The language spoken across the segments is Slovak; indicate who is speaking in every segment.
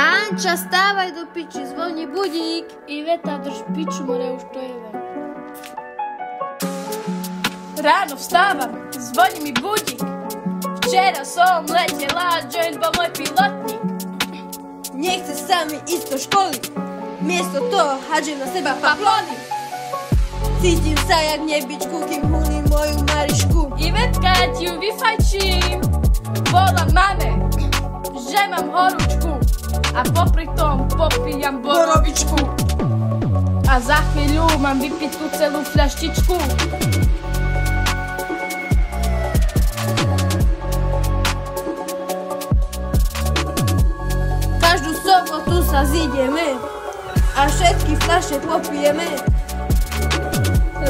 Speaker 1: Anča, stávaj do piči, zvoní budík.
Speaker 2: Iveta, drž piču, more už to je ven. Ráno vstávam, zvoní mi budík. Včera som letela, joint bol môj pilotník.
Speaker 1: Nechce sa mi ísť do školy, miesto toho hádžem na seba paplony. Cítim sa jak nebičku, kým hulím moju Marišku.
Speaker 2: Ivetka, ti ju vyfajčím. Volám mame, že mám horúčku a popri tom popíjam borovičku. A za chvíľu mám vypiť tú celú fľaštičku.
Speaker 1: Každú sobotu sa zídeme a všetky fľaše popijeme.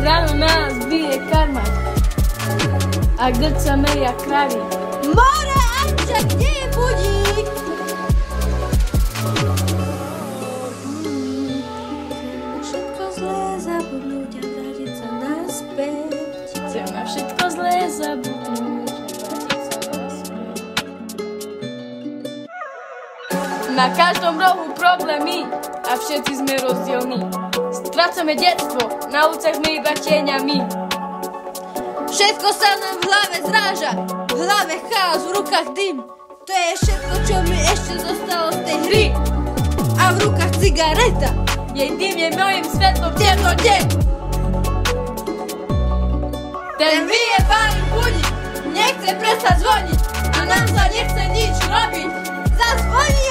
Speaker 2: Ráno nás bije karma a grcame jak kravy.
Speaker 1: More, Anča, kde je budík? Všetko zlé zabudnúť a vrátiť sa naspäť.
Speaker 2: Chcem na všetko zlé zabudnúť a vrátiť sa naspäť. Na každom rohu problémy a všetci sme rozdielní. Strácame detstvo, na ulicách sme iba tieňami.
Speaker 1: Všetko sa nám v hlave zráža, v hlave chaos, v rukách dym. To je všetko, čo mi ešte zostalo z tej hry. A v rukách cigareta,
Speaker 2: Jej dym je mojim svetlom v temnote.
Speaker 1: ten vyjebaný budík nechce prestať zvoniť a nám sa nechce nič robiť. Zazvoní